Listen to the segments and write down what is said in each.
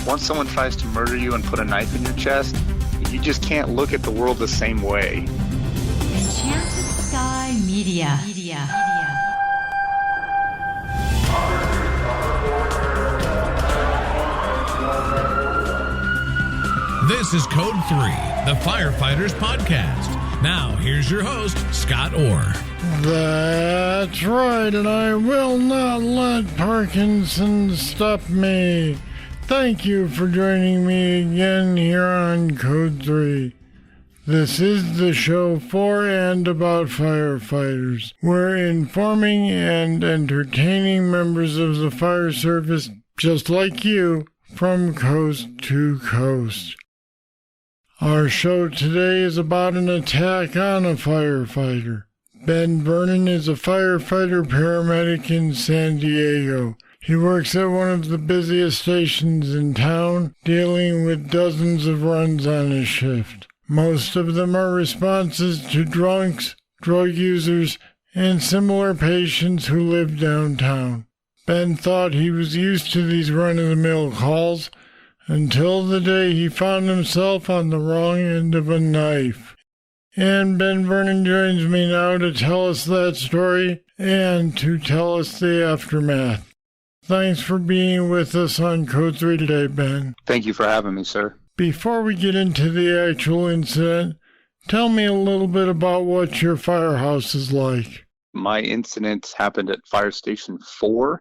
Once someone tries to murder you and put a knife in your chest, you just can't look at the world the same way. Enchanted Sky Media. This is Code 3, the Firefighters podcast. Now, here's your host, Scott Orr. That's right, and I will not let Parkinson stop me. Thank you for joining me again here on Code 3. This is the show for and about firefighters. We're informing and entertaining members of the fire service, just like you, from coast to coast. Our show today is about an attack on a firefighter. Vernon is a firefighter paramedic in San Diego. He works at one of the busiest stations in town, dealing with dozens of runs on his shift. Most of them are responses to drunks, drug users, and similar patients who live downtown. Ben thought he was used to these run-of-the-mill calls until the day he found himself on the wrong end of a knife. And Ben Vernon joins me now to tell us that story and to tell us the aftermath. Thanks for being with us on Code 3 today, Ben. Thank you for having me, sir. Before we get into the actual incident, tell me a little bit about what your firehouse is like. My incident happened at Fire Station 4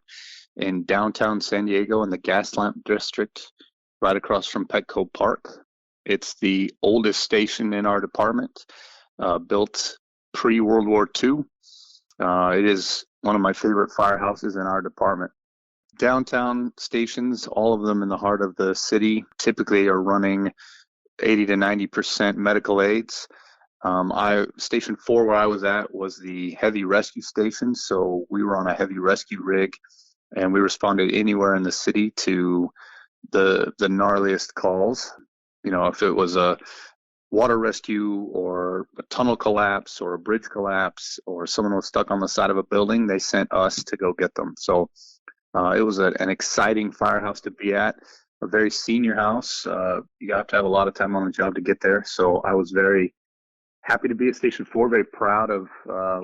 in downtown San Diego in the Gaslamp District, right across from Petco Park. It's the oldest station in our department, built pre-World War II. It is one of my favorite firehouses in our department. Downtown stations, all of them in the heart of the city, typically are running 80 to 90% medical aids. Station 4, where I was at, was the heavy rescue station, so we were on a heavy rescue rig, and we responded anywhere in the city to the gnarliest calls. You know, if it was a water rescue or a tunnel collapse or a bridge collapse or someone was stuck on the side of a building, they sent us to go get them. So it was an exciting firehouse to be at, a very senior house. You have to have a lot of time on the job to get there. So I was very happy to be at Station 4, very proud of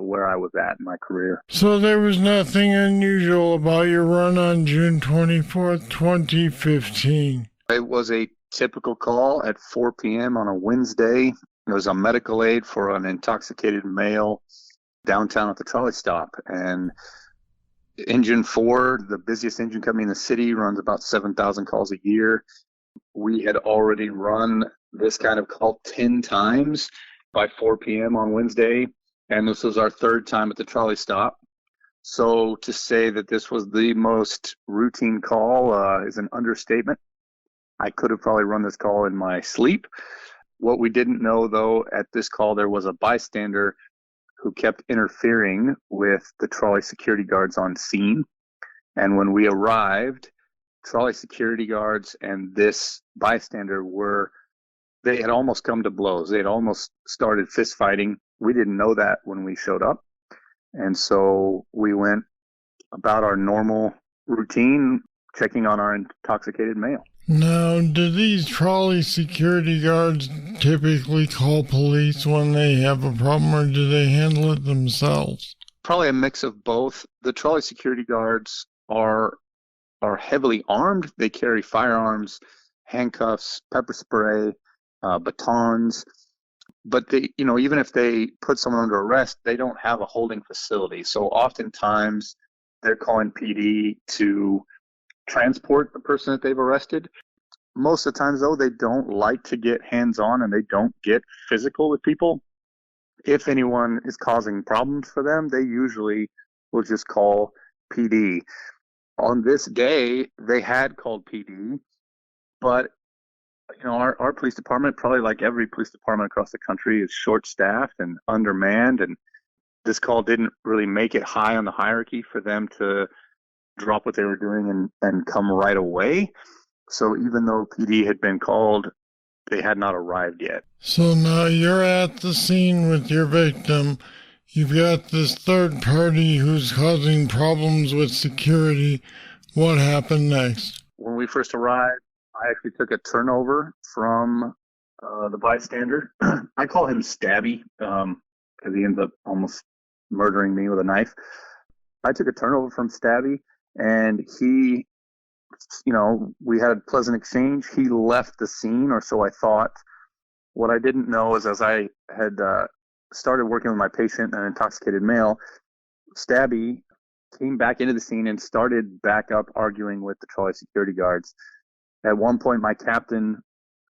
where I was at in my career. So there was nothing unusual about your run on June 24th, 2015. It was a typical call at 4 p.m. on a Wednesday. It was a medical aid for an intoxicated male downtown at the trolley stop. And Engine 4, the busiest engine company in the city, runs about 7,000 calls a year. We had already run this kind of call 10 times by 4 p.m. on Wednesday, and this was our third time at the trolley stop. So to say that this was the most routine call is an understatement. I could have probably run this call in my sleep. What we didn't know, though, at this call, there was a bystander who kept interfering with the trolley security guards on scene. And when we arrived, trolley security guards and this bystander they had almost come to blows. They had almost started fist fighting. We didn't know that when we showed up. And so we went about our normal routine, checking on our intoxicated male. Now, do these trolley security guards typically call police when they have a problem, or do they handle it themselves? Probably a mix of both. The trolley security guards are heavily armed. They carry firearms, handcuffs, pepper spray, batons. But they, even if they put someone under arrest, they don't have a holding facility. So oftentimes they're calling PD to transport the person that they've arrested. Most of the times, though, they don't like to get hands-on and they don't get physical with people. If anyone is causing problems for them, they usually will just call PD. On this day, they had called PD, but our police department, probably like every police department across the country, is short-staffed and undermanned, and this call didn't really make it high on the hierarchy for them to drop what they were doing and come right away. So even though PD had been called, they had not arrived yet. So now you're at the scene with your victim. You've got this third party who's causing problems with security. What happened next? When we first arrived, I actually took a turnover from the bystander. I call him Stabby because he ends up almost murdering me with a knife. I took a turnover from Stabby, and he, we had a pleasant exchange. He left the scene, or so I thought. What I didn't know is as I had started working with my patient, an intoxicated male, Stabby came back into the scene and started back up arguing with the trolley security guards. At one point, my captain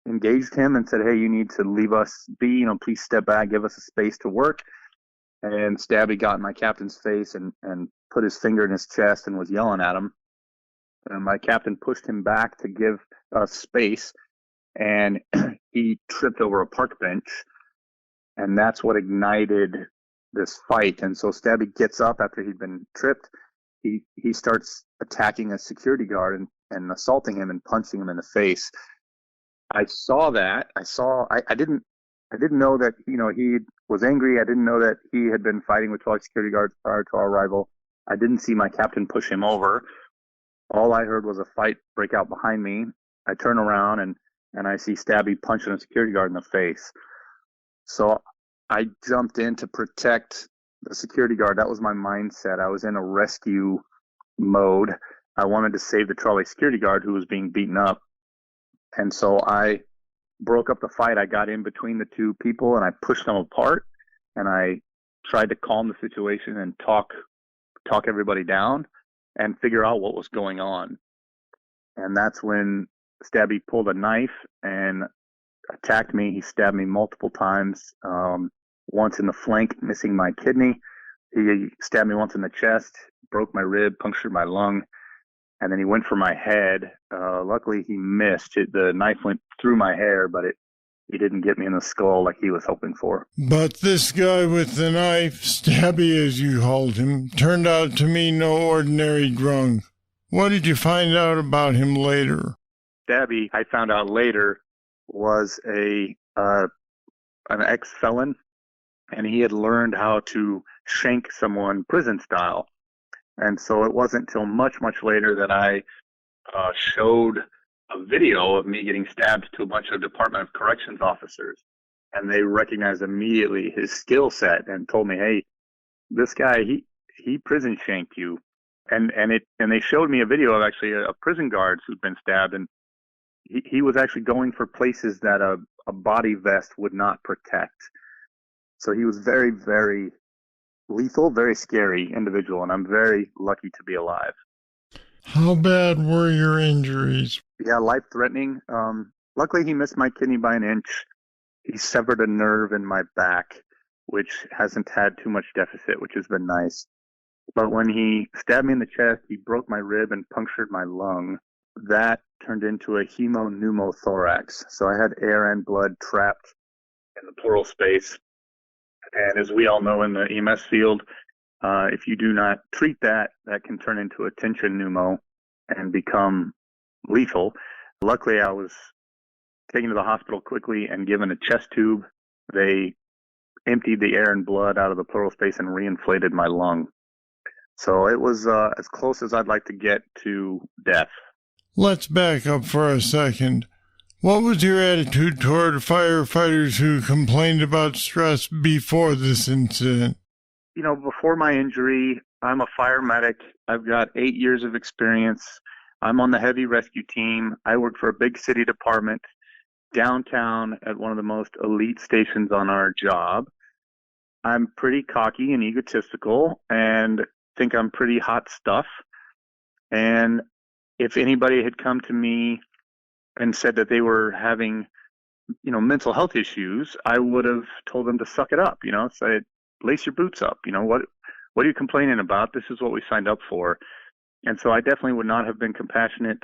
engaged him and said, "Hey, you need to leave us be, please step back, give us a space to work." And Stabby got in my captain's face and put his finger in his chest and was yelling at him. And my captain pushed him back to give us space, and he tripped over a park bench, and that's what ignited this fight. And so Stabby gets up after he'd been tripped. He starts attacking a security guard and assaulting him and punching him in the face. I saw that. I didn't know that, he was angry. I didn't know that he had been fighting with 12 security guards prior to our arrival. I didn't see my captain push him over. All I heard was a fight break out behind me. I turn around and I see Stabby punching a security guard in the face. So I jumped in to protect the security guard. That was my mindset. I was in a rescue mode. I wanted to save the trolley security guard who was being beaten up. And so I broke up the fight. I got in between the two people and I pushed them apart, and I tried to calm the situation and talk everybody down and figure out what was going on. And that's when Stabby pulled a knife and attacked me. He stabbed me multiple times, once in the flank, missing my kidney. He stabbed me once in the chest, broke my rib, punctured my lung, and then he went for my head. Luckily, he missed. The knife went through my hair, but he didn't get me in the skull like he was hoping for. But this guy with the knife, Stabby as you called him, turned out to be no ordinary drunk. What did you find out about him later? Stabby, I found out later, was an ex-felon, and he had learned how to shank someone prison style. And so it wasn't until much, much later that I showed a video of me getting stabbed to a bunch of Department of Corrections officers. And they recognized immediately his skill set and told me, "Hey, this guy, he prison shanked you." And they showed me a video of actually a prison guard who'd been stabbed, and he was actually going for places that a body vest would not protect. So he was very, very lethal, very scary individual, and I'm very lucky to be alive. How bad were your injuries? Yeah, life-threatening. Luckily, he missed my kidney by an inch. He severed a nerve in my back, which hasn't had too much deficit, which has been nice. But when he stabbed me in the chest, he broke my rib and punctured my lung. That turned into a hemopneumothorax. So I had air and blood trapped in the pleural space. And as we all know in the EMS field, if you do not treat that, that can turn into a tension pneumo and become lethal. Luckily, I was taken to the hospital quickly and given a chest tube. They emptied the air and blood out of the pleural space and reinflated my lung. So it was as close as I'd like to get to death. Let's back up for a second. What was your attitude toward firefighters who complained about stress before this incident? Before my injury, I'm a fire medic. I've got 8 years of experience. I'm on the heavy rescue team. I work for a big city department downtown at one of the most elite stations on our job. I'm pretty cocky and egotistical and think I'm pretty hot stuff. And if anybody had come to me and said that they were having, mental health issues, I would have told them to suck it up, say, lace your boots up. What are you complaining about? This is what we signed up for. And so I definitely would not have been compassionate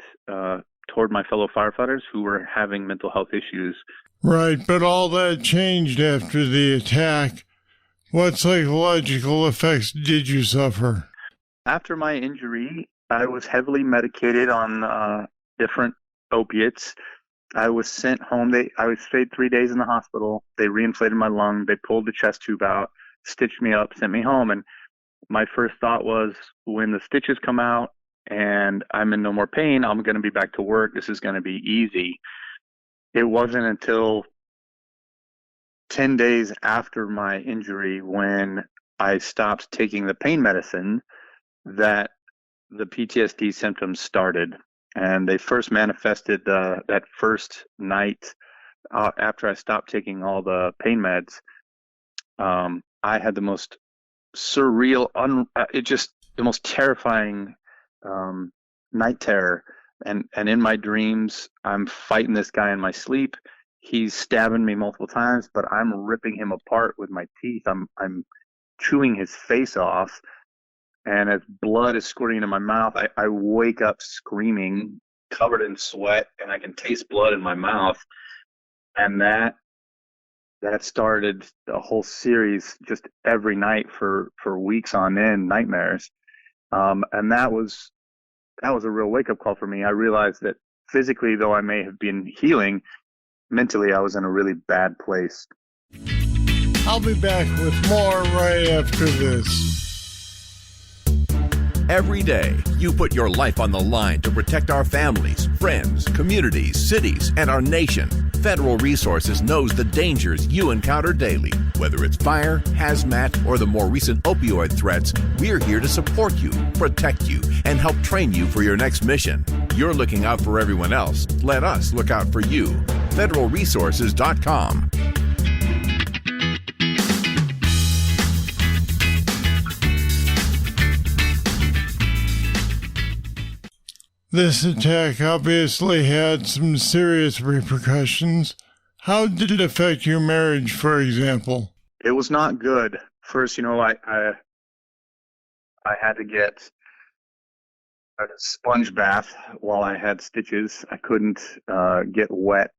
toward my fellow firefighters who were having mental health issues. Right, but all that changed after the attack. What psychological effects did you suffer? After my injury, I was heavily medicated on different opiates. I was sent home. I stayed 3 days in the hospital. They reinflated my lung. They pulled the chest tube out, stitched me up, sent me home. And my first thought was, when the stitches come out and I'm in no more pain. I'm going to be back to work. This is going to be easy. It wasn't until 10 days after my injury, when I stopped taking the pain medicine, that the PTSD symptoms started. And they first manifested that first night after I stopped taking all the pain meds. I had the most surreal, the most terrifying night terror. And in my dreams, I'm fighting this guy in my sleep. He's stabbing me multiple times, but I'm ripping him apart with my teeth. I'm chewing his face off, and as blood is squirting into my mouth, I wake up screaming, covered in sweat, and I can taste blood in my mouth. And that started a whole series, just every night for weeks on end, nightmares. And that was a real wake up call for me. I realized that physically, though I may have been healing, mentally I was in a really bad place. I'll be back with more right after this. Every day, you put your life on the line to protect our families, friends, communities, cities, and our nation. Federal Resources knows the dangers you encounter daily. Whether it's fire, hazmat, or the more recent opioid threats, we're here to support you, protect you, and help train you for your next mission. You're looking out for everyone else. Let us look out for you. federalresources.com. This attack obviously had some serious repercussions. How did it affect your marriage, for example? It was not good. First, I had to get a sponge bath while I had stitches. I couldn't get wet,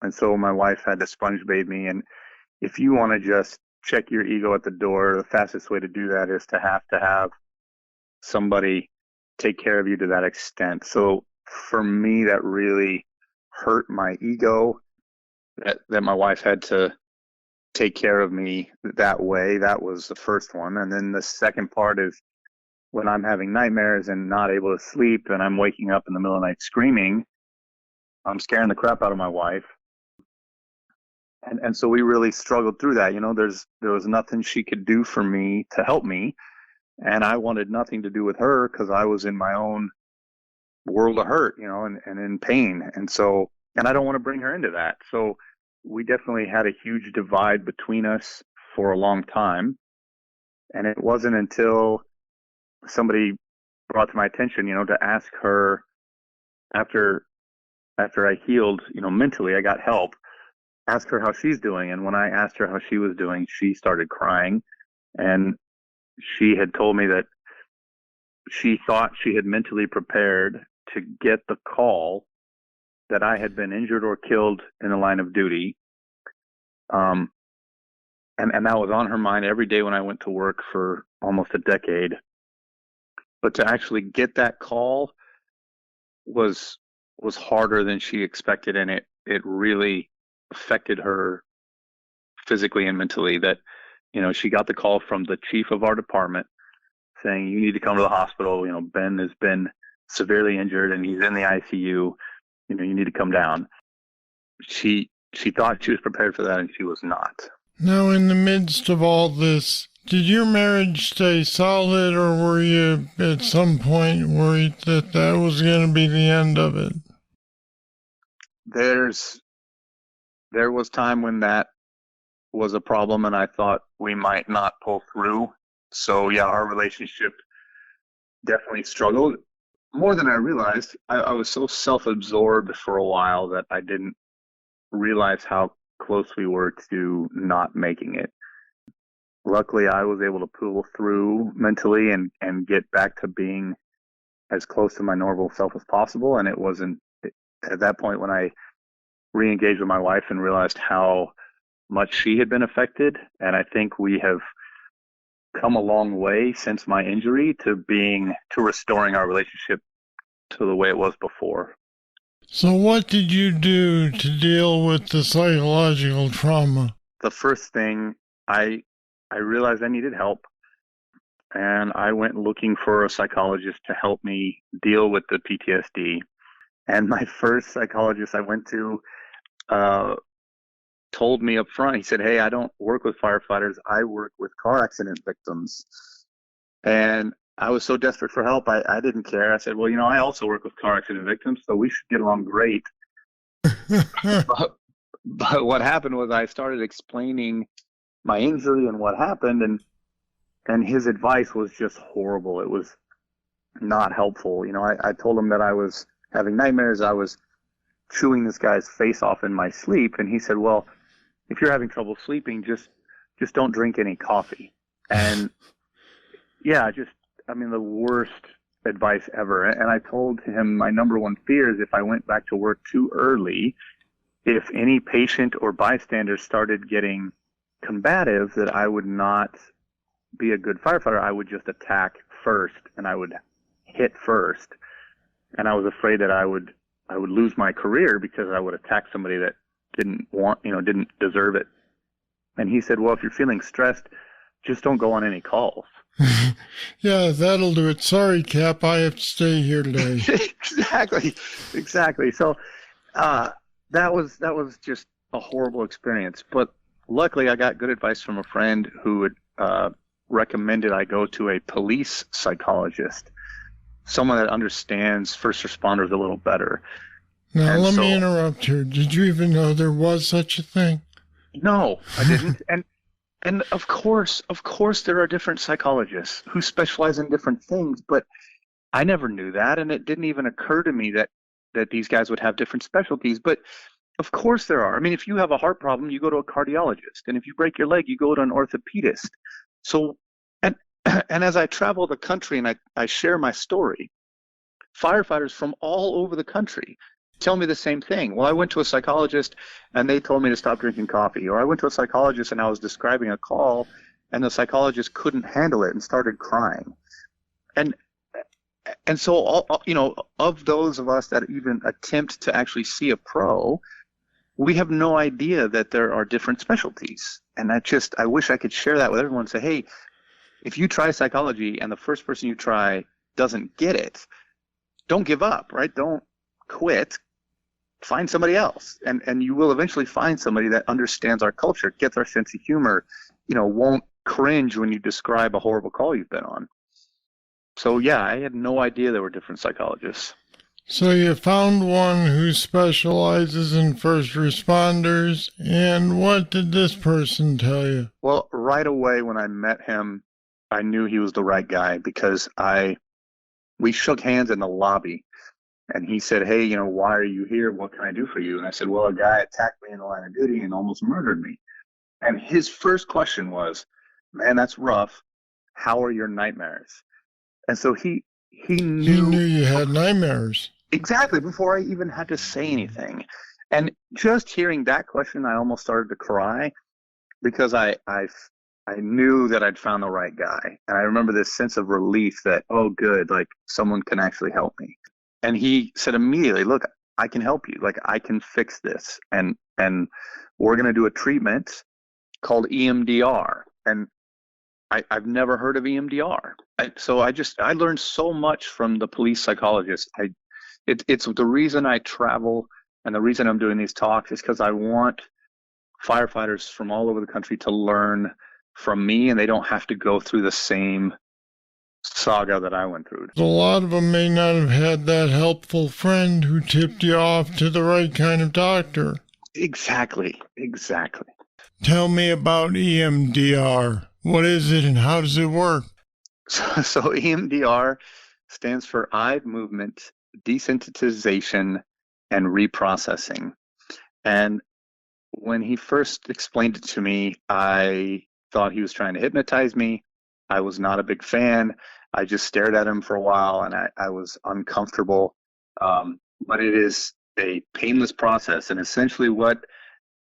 and so my wife had to sponge bathe me. And if you want to just check your ego at the door, the fastest way to do that is to have somebody take care of you to that extent. So for me, that really hurt my ego, that my wife had to take care of me that way. That was the first one. And then the second part is when I'm having nightmares and not able to sleep, and I'm waking up in the middle of the night screaming, I'm scaring the crap out of my wife. And so we really struggled through that. There was nothing she could do for me to help me. And I wanted nothing to do with her because I was in my own world of hurt, and in pain. And I don't want to bring her into that. So we definitely had a huge divide between us for a long time. And it wasn't until somebody brought to my attention, to ask her after I healed, mentally, I got help, ask her how she's doing. And when I asked her how she was doing, she started crying. And she had told me that she thought she had mentally prepared to get the call that I had been injured or killed in the line of duty. And that was on her mind every day when I went to work for almost a decade. But to actually get that call was harder than she expected, and it really affected her physically and mentally. That she got the call from the chief of our department saying, you need to come to the hospital. Ben has been severely injured and he's in the ICU. You need to come down. She thought she was prepared for that, and she was not. Now, in the midst of all this, did your marriage stay solid, or were you at some point worried that was going to be the end of it? There was time when that was a problem, and I thought we might not pull through. So yeah, our relationship definitely struggled more than I realized. I was so self-absorbed for a while that I didn't realize how close we were to not making it. Luckily, I was able to pull through mentally and get back to being as close to my normal self as possible. And it wasn't at that point when I re-engaged with my wife and realized how much she had been affected. And I think we have come a long way since my injury to restoring our relationship to the way it was before. So what did you do to deal with the psychological trauma? The first thing, I realized I needed help. and I went looking for a psychologist to help me deal with the PTSD. And my first psychologist I went to told me up front, he said, "Hey, I don't work with firefighters. I work with car accident victims." And I was so desperate for help, I didn't care. I said, "Well, I also work with car accident victims, so we should get along great." But what happened was I started explaining my injury and what happened, and his advice was just horrible. It was not helpful. I told him that I was having nightmares. I was chewing this guy's face off in my sleep, and he said, "Well, if you're having trouble sleeping, just don't drink any coffee." And yeah, the worst advice ever. And I told him my number one fear is if I went back to work too early, if any patient or bystander started getting combative, that I would not be a good firefighter. I would just attack first, and I would hit first. And I was afraid that I would lose my career because I would attack somebody that didn't deserve it. And he said, "Well, if you're feeling stressed, just don't go on any calls." Yeah, that'll do it. Sorry, Cap, I have to stay here today. Exactly. So that was just a horrible experience. But luckily, I got good advice from a friend who had recommended I go to a police psychologist, someone that understands first responders a little better. Now, let me interrupt here. Did you even know there was such a thing? No, I didn't. And of course there are different psychologists who specialize in different things, but I never knew that, and it didn't even occur to me that these guys would have different specialties. But of course there are. I mean, if you have a heart problem, you go to a cardiologist, and if you break your leg, you go to an orthopedist. So, and as I travel the country and I share my story, firefighters from all over the country tell me the same thing. Well, I went to a psychologist and they told me to stop drinking coffee. Or I went to a psychologist and I was describing a call and the psychologist couldn't handle it and started crying. And so, of those of us that even attempt to actually see a pro, we have no idea that there are different specialties. And I wish I could share that with everyone and say, hey, if you try psychology and the first person you try doesn't get it, don't give up, right? Don't quit. Find somebody else, and you will eventually find somebody that understands our culture, gets our sense of humor, won't cringe when you describe a horrible call you've been on. So yeah, I had no idea there were different psychologists. So you found one who specializes in first responders, and what did this person tell you? Well, right away when I met him, I knew he was the right guy because we shook hands in the lobby. And he said, "Hey, why are you here? What can I do for you?" And I said, "Well, a guy attacked me in the line of duty and almost murdered me." And his first question was, "Man, that's rough. How are your nightmares?" And so he knew. He knew you had nightmares. Exactly, before I even had to say anything. And just hearing that question, I almost started to cry because I knew that I'd found the right guy. And I remember this sense of relief that, oh, good, like someone can actually help me. And he said immediately, "Look, I can help you. Like, I can fix this. And we're going to do a treatment called EMDR." And I've never heard of EMDR. So I learned so much from the police psychologist. It's the reason I travel and the reason I'm doing these talks is because I want firefighters from all over the country to learn from me, and they don't have to go through the same saga that I went through. A lot of them may not have had that helpful friend who tipped you off to the right kind of doctor. Exactly. Tell me about EMDR. What is it and how does it work? So EMDR stands for eye movement desensitization and reprocessing. And when he first explained it to me, I thought he was trying to hypnotize me. I was not a big fan. I just stared at him for a while and I was uncomfortable. But it is a painless process. And essentially what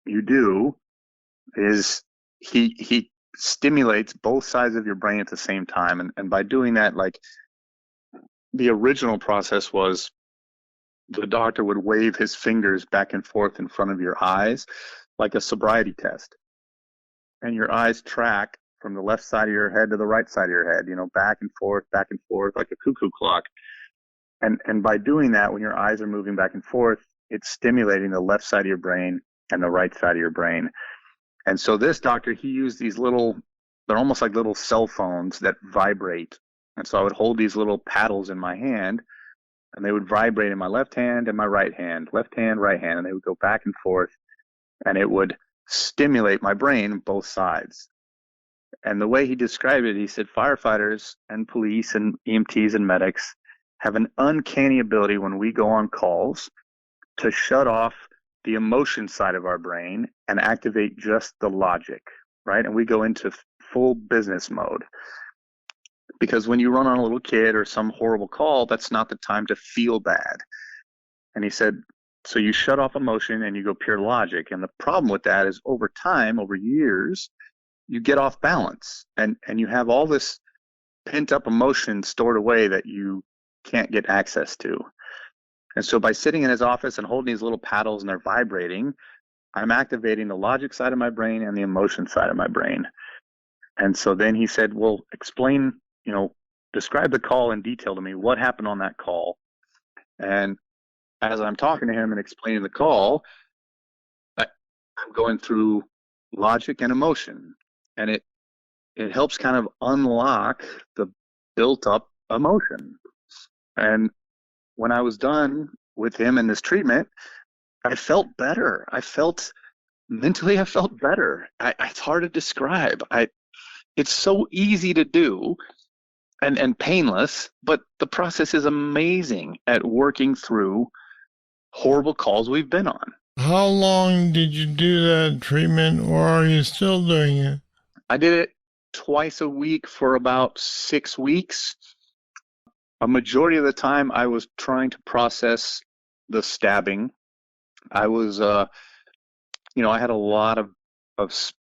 you do is he stimulates both sides of your brain at the same time. And by doing that, like the original process was the doctor would wave his fingers back and forth in front of your eyes like a sobriety test. And your eyes track from the left side of your head to the right side of your head, back and forth, like a cuckoo clock. And by doing that, when your eyes are moving back and forth, it's stimulating the left side of your brain and the right side of your brain. And so this doctor, he used these they're almost like little cell phones that vibrate. And so I would hold these little paddles in my hand, and they would vibrate in my left hand and my right hand, right hand, and they would go back and forth, and it would stimulate my brain, both sides. And the way he described it, he said firefighters and police and EMTs and medics have an uncanny ability when we go on calls to shut off the emotion side of our brain and activate just the logic, right? And we go into full business mode. Because when you run on a little kid or some horrible call, that's not the time to feel bad. And he said, so you shut off emotion and you go pure logic. And the problem with that is over time, over years, you get off balance and you have all this pent up emotion stored away that you can't get access to. And so by sitting in his office and holding these little paddles and they're vibrating, I'm activating the logic side of my brain and the emotion side of my brain. And so then he said, well, describe the call in detail to me. What happened on that call? And as I'm talking to him and explaining the call, I'm going through logic and emotion. And it helps kind of unlock the built up emotion. And when I was done with him in this treatment, I felt better. I felt better. It's hard to describe. It's so easy to do and painless, but the process is amazing at working through horrible calls we've been on. How long did you do that treatment, or are you still doing it? I did it twice a week for about 6 weeks. A majority of the time I was trying to process the stabbing. I was, I had a lot of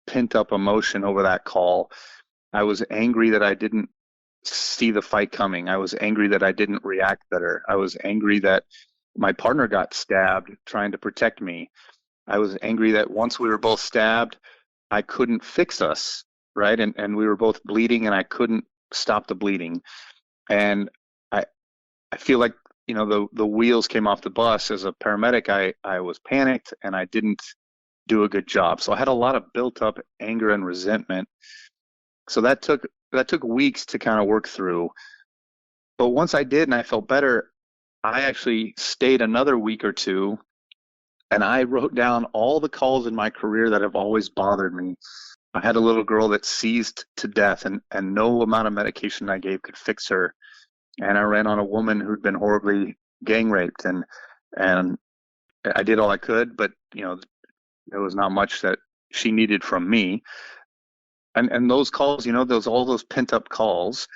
pent up emotion over that call. I was angry that I didn't see the fight coming. I was angry that I didn't react better. I was angry that my partner got stabbed trying to protect me. I was angry that once we were both stabbed, I couldn't fix us, right? And we were both bleeding and I couldn't stop the bleeding. And I feel like, the wheels came off the bus. As a paramedic, I was panicked and I didn't do a good job. So I had a lot of built up anger and resentment. So that took weeks to kind of work through. But once I did and I felt better, I actually stayed another week or two and I wrote down all the calls in my career that have always bothered me. I had a little girl that seized to death and no amount of medication I gave could fix her. And I ran on a woman who'd been horribly gang raped and I did all I could, but there was not much that she needed from me. And those calls, all those pent up calls,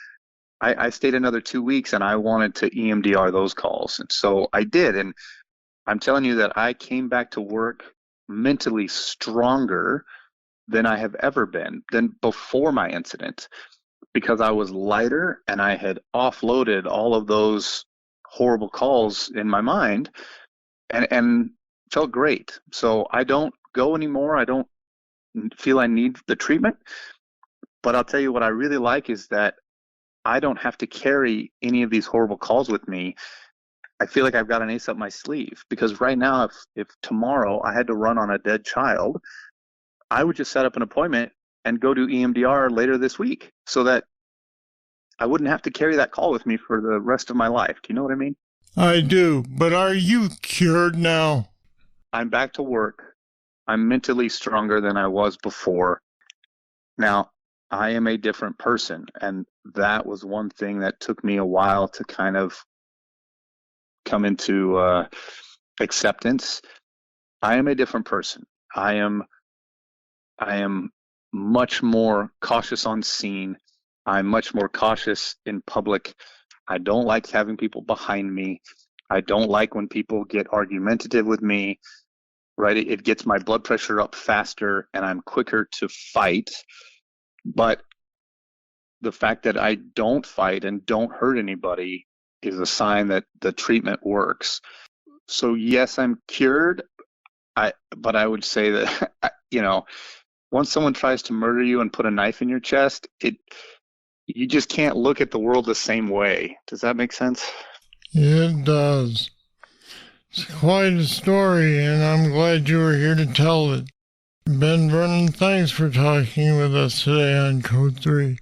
I stayed another 2 weeks and I wanted to EMDR those calls. And so I did. And I'm telling you that I came back to work mentally stronger than I have ever been, than before my incident, because I was lighter and I had offloaded all of those horrible calls in my mind and felt great. So I don't go anymore. I don't feel I need the treatment. But I'll tell you what I really like is that I don't have to carry any of these horrible calls with me. I feel like I've got an ace up my sleeve, because right now, if tomorrow I had to run on a dead child, I would just set up an appointment and go do EMDR later this week so that I wouldn't have to carry that call with me for the rest of my life. Do you know what I mean? I do, but are you cured now? I'm back to work. I'm mentally stronger than I was before. Now, I am a different person, and that was one thing that took me a while to kind of come into acceptance. I am a different person. I am much more cautious on scene. I'm much more cautious in public. I don't like having people behind me. I don't like when people get argumentative with me, right? It gets my blood pressure up faster and I'm quicker to fight. But the fact that I don't fight and don't hurt anybody is a sign that the treatment works. So yes, I'm cured. But I would say that, once someone tries to murder you and put a knife in your chest, you just can't look at the world the same way. Does that make sense? It does. It's quite a story, and I'm glad you were here to tell it. Ben Vernon, thanks for talking with us today on Code 3.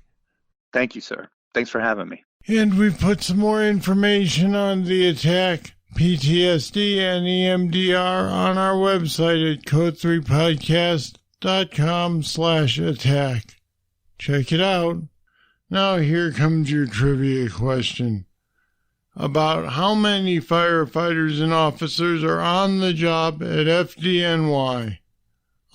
Thank you, sir. Thanks for having me. And we've put some more information on the attack, PTSD, and EMDR on our website at code3podcast.com/attack. Check it out. Now here comes your trivia question. About how many firefighters and officers are on the job at FDNY?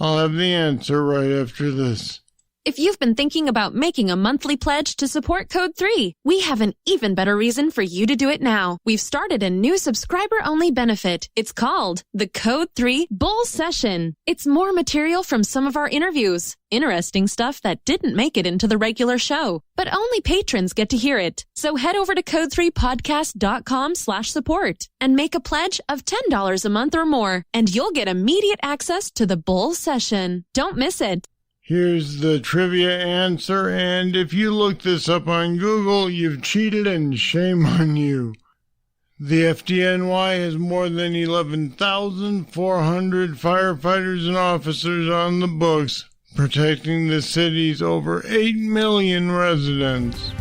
I'll have the answer right after this. If you've been thinking about making a monthly pledge to support Code 3, we have an even better reason for you to do it now. We've started a new subscriber-only benefit. It's called the Code 3 Bull Session. It's more material from some of our interviews. Interesting stuff that didn't make it into the regular show, but only patrons get to hear it. So head over to code3podcast.com/support and make a pledge of $10 a month or more, and you'll get immediate access to the Bull Session. Don't miss it. Here's the trivia answer, and if you look this up on Google, you've cheated and shame on you. The FDNY has more than 11,400 firefighters and officers on the books, protecting the city's over 8 million residents.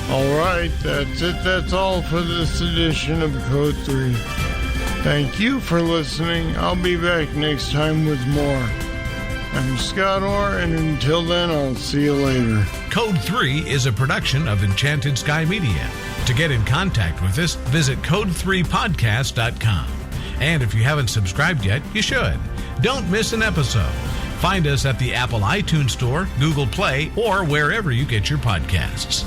All right, that's it. That's all for this edition of Code 3. Thank you for listening. I'll be back next time with more. I'm Scott Orr, and until then, I'll see you later. Code 3 is a production of Enchanted Sky Media. To get in contact with us, visit code3podcast.com. And if you haven't subscribed yet, you should. Don't miss an episode. Find us at the Apple iTunes Store, Google Play, or wherever you get your podcasts.